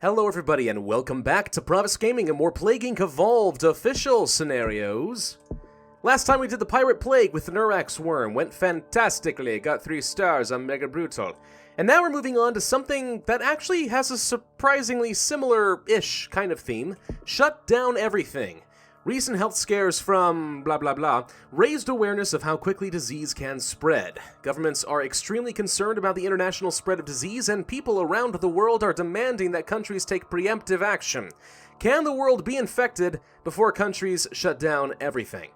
Hello everybody and welcome back to Pravus Gaming and more Plague Inc. Evolved official scenarios. Last time we did the Pirate Plague with the Nurax Worm, went fantastically, got 3 stars on Mega Brutal. And now we're moving on to something that actually has a surprisingly similar-ish kind of theme. Shut down everything. Recent health scares from blah blah blah raised awareness of how quickly disease can spread. Governments are extremely concerned about the international spread of disease, and people around the world are demanding that countries take preemptive action. Can the world be infected before countries shut down everything?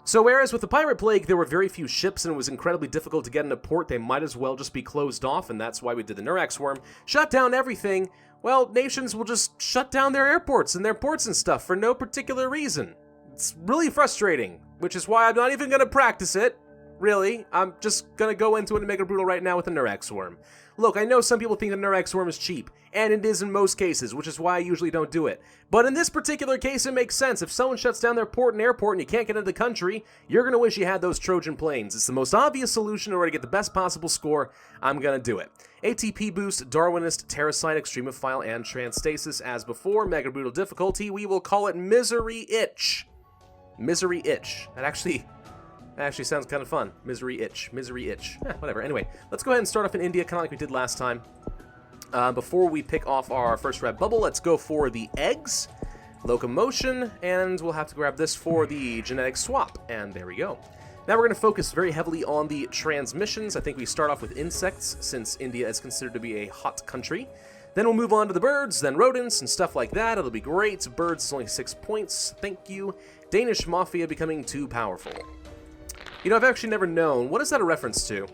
So whereas with the Pirate Plague there were very few ships and it was incredibly difficult to get into port, they might as well just be closed off, and that's why we did the Nurax Worm. Shut down everything. Well, nations will just shut down their airports and their ports and stuff for no particular reason. It's really frustrating, which is why I'm not even going to practice it. Really, I'm just going to go into it and make it brutal right now with the Nurax Worm. Look, I know some people think the Nurax Worm is cheap, and it is in most cases, which is why I usually don't do it. But in this particular case, it makes sense. If someone shuts down their port and airport and you can't get into the country, you're going to wish you had those Trojan planes. It's the most obvious solution in order to get the best possible score. I'm going to do it. ATP boost, Darwinist, Terracite, Extremophile, and Transstasis. As before, Mega Brutal difficulty, we will call it Misery Itch. Misery Itch. That actually sounds kind of fun. Misery Itch. Misery Itch. Whatever. Anyway, let's go ahead and start off in India, kind of like we did last time. Before we pick off our first red bubble, let's go for the eggs, locomotion, and we'll have to grab this for the genetic swap. And there we go. Now we're going to focus very heavily on the transmissions. I think we start off with insects, since India is considered to be a hot country. Then we'll move on to the birds, then rodents, and stuff like that. It'll be great. Birds is only 6 points. Thank you. Danish Mafia becoming too powerful. You know, I've actually never known. What is that a reference to?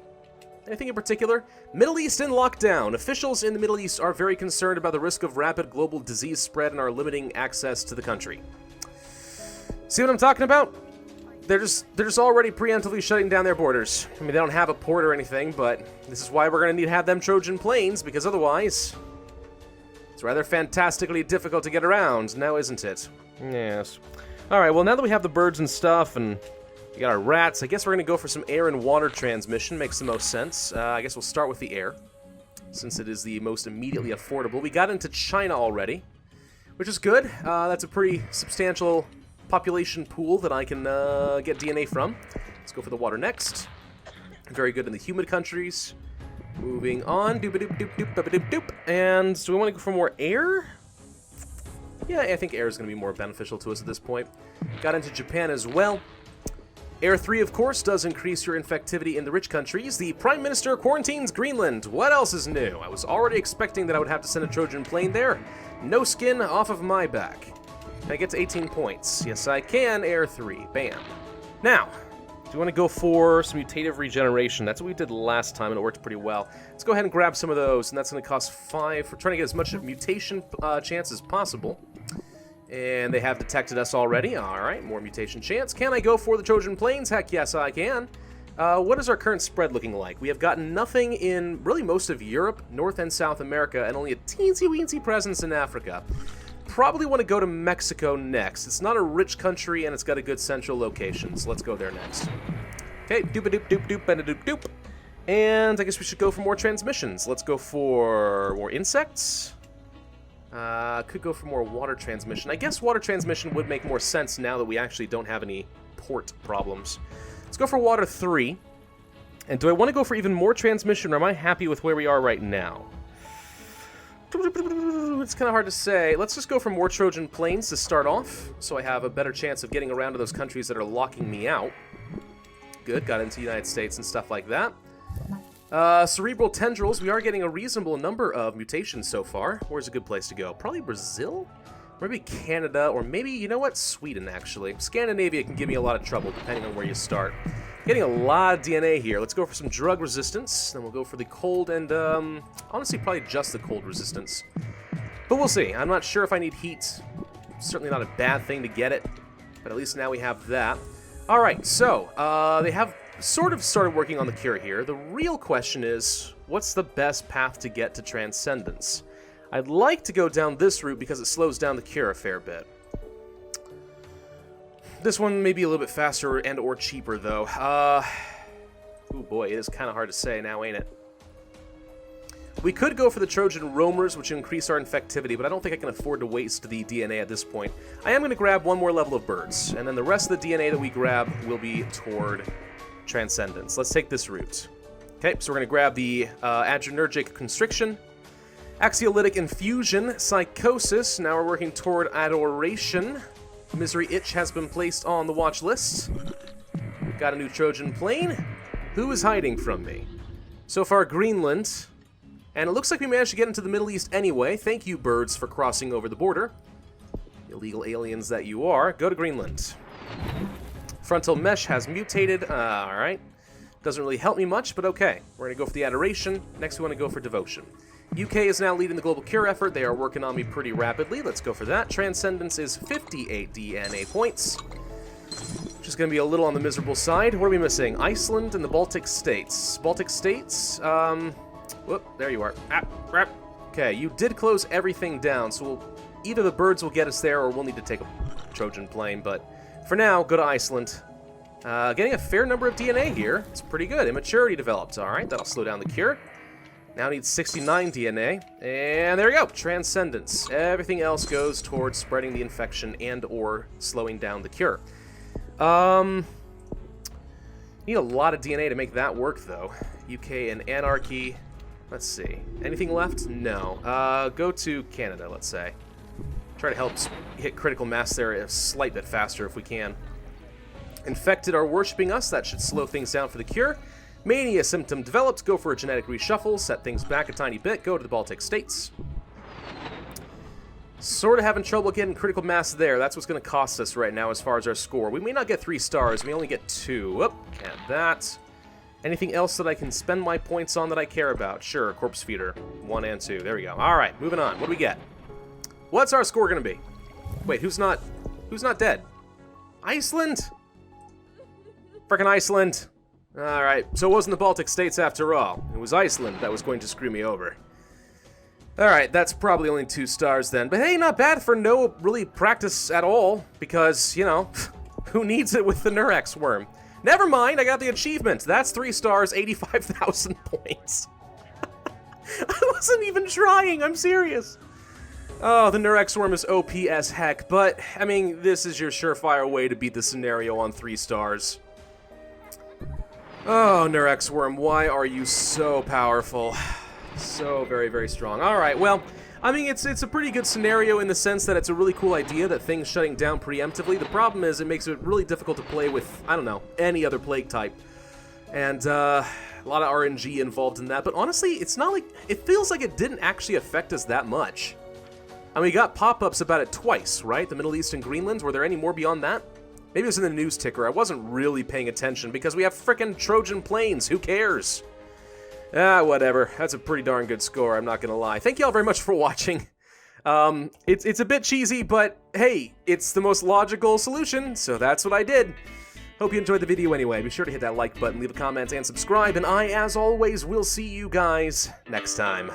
Anything in particular? Middle East in lockdown. Officials in the Middle East are very concerned about the risk of rapid global disease spread and are limiting access to the country. See what I'm talking about? They're just already preemptively shutting down their borders. I mean, they don't have a port or anything, but this is why we're going to need to have them Trojan planes, because otherwise it's rather fantastically difficult to get around, now isn't it? Yes. Alright, well now that we have the birds and stuff, and we got our rats, I guess we're going to go for some air and water transmission. Makes the most sense. I guess we'll start with the air, since it is the most immediately affordable. We got into China already, which is good. That's a pretty substantial population pool that I can get DNA from. Let's go for the water next. Very good in the humid countries. Moving on. Doop-a-doop-doop-doop-a-doop-doop. And do we want to go for more air? Yeah, I think air is going to be more beneficial to us at this point. Got into Japan as well. Air 3, of course, does increase your infectivity in the rich countries. The Prime Minister quarantines Greenland. What else is new? I was already expecting that I would have to send a Trojan plane there. No skin off of my back. Can I get to 18 points? Yes, I can. Air 3. Bam. Now, do you want to go for some mutative regeneration? That's what we did last time, and it worked pretty well. Let's go ahead and grab some of those, and that's going to cost 5. We're trying to get as much mutation chance as possible. And they have detected us already. Alright, more mutation chance. Can I go for the Trojan planes? Heck yes, I can. What is our current spread looking like? We have gotten nothing in really most of Europe, North and South America, and only a teensy-weensy presence in Africa. Probably want to go to Mexico next. It's not a rich country, and it's got a good central location, so let's go there next. Okay, doop-a-doop-doop-doop, and-a-doop-doop. And I guess we should go for more transmissions. Let's go for more insects. Could go for more water transmission. I guess water transmission would make more sense now that we actually don't have any port problems. Let's go for water 3. And do I want to go for even more transmission, or am I happy with where we are right now? It's kind of hard to say. Let's just go for more Trojan planes to start off, so I have a better chance of getting around to those countries that are locking me out. Good, got into the United States and stuff like that. Cerebral tendrils, we are getting a reasonable number of mutations so far. Where's a good place to go? Probably Brazil? Maybe Canada, or maybe, you know what? Sweden, actually. Scandinavia can give me a lot of trouble, depending on where you start. Getting a lot of DNA here. Let's go for some drug resistance. Then we'll go for the cold and, honestly, probably just the cold resistance. But we'll see. I'm not sure if I need heat. Certainly not a bad thing to get it. But at least now we have that. Alright, so, they have sort of started working on the cure here. The real question is, what's the best path to get to Transcendence? I'd like to go down this route because it slows down the cure a fair bit. This one may be a little bit faster and or cheaper, though. Oh boy, it is kind of hard to say now, ain't it? We could go for the Trojan Roamers, which increase our infectivity, but I don't think I can afford to waste the DNA at this point. I am going to grab one more level of birds, and then the rest of the DNA that we grab will be toward Transcendence. Let's take this route. Okay, so we're going to grab the Adrenergic Constriction, Axiolytic Infusion, Psychosis. Now we're working toward Adoration. Misery Itch has been placed on the watch list. We've got a new Trojan plane. Who is hiding from me? So far, Greenland. And it looks like we managed to get into the Middle East anyway. Thank you, birds, for crossing over the border. Illegal aliens that you are. Go to Greenland. Frontal Mesh has mutated. Alright. Doesn't really help me much, but okay. We're going to go for the Adoration. Next, we want to go for Devotion. UK is now leading the global cure effort. They are working on me pretty rapidly. Let's go for that. Transcendence is 58 DNA points. Which is going to be a little on the miserable side. What are we missing? Iceland and the Baltic States. Baltic States, whoop, there you are. Okay, you did close everything down, so either the birds will get us there or we'll need to take a Trojan plane, but for now, go to Iceland. Getting a fair number of DNA here. It's pretty good. Immaturity developed. Alright, that'll slow down the cure. Now needs 69 DNA. And there we go. Transcendence. Everything else goes towards spreading the infection and or slowing down the cure. Need a lot of DNA to make that work, though. UK and Anarchy. Let's see. Anything left? No. Go to Canada, let's say. Try to help hit critical mass there a slight bit faster if we can. Infected are worshipping us. That should slow things down for the cure. Mania symptom developed. Go for a genetic reshuffle. Set things back a tiny bit. Go to the Baltic States. Sort of having trouble getting critical mass there. That's what's going to cost us right now as far as our score. We may not get 3 stars. We only get 2. Whoop, can't that. Anything else that I can spend my points on that I care about? Sure, Corpse Feeder. 1 and 2. There we go. All right, moving on. What do we get? What's our score going to be? Wait, who's not dead? Iceland? Frickin' Iceland. All right, so it wasn't the Baltic States after all. It was Iceland that was going to screw me over. All right, that's probably only 2 stars then. But hey, not bad for no really practice at all, because, you know, who needs it with the Nurex worm? Never mind, I got the achievement. That's 3 stars, 85,000 points. I wasn't even trying, I'm serious. Oh, the Nurex worm is OP as heck, but, I mean, this is your surefire way to beat the scenario on 3 stars. Oh, Nurex worm, why are you so powerful? So very, very strong. Alright, well, I mean, it's a pretty good scenario in the sense that it's a really cool idea that things shutting down preemptively. The problem is it makes it really difficult to play with, I don't know, any other plague type. And, a lot of RNG involved in that. But honestly, it's not like, it feels like it didn't actually affect us that much. I mean, we got pop-ups about it twice, right? The Middle East and Greenland. Were there any more beyond that? Maybe it was in the news ticker. I wasn't really paying attention because we have frickin' Trojan planes. Who cares? Whatever. That's a pretty darn good score, I'm not gonna lie. Thank you all very much for watching. It's a bit cheesy, but hey, it's the most logical solution, so that's what I did. Hope you enjoyed the video anyway. Be sure to hit that like button, leave a comment, and subscribe, and I, as always, will see you guys next time.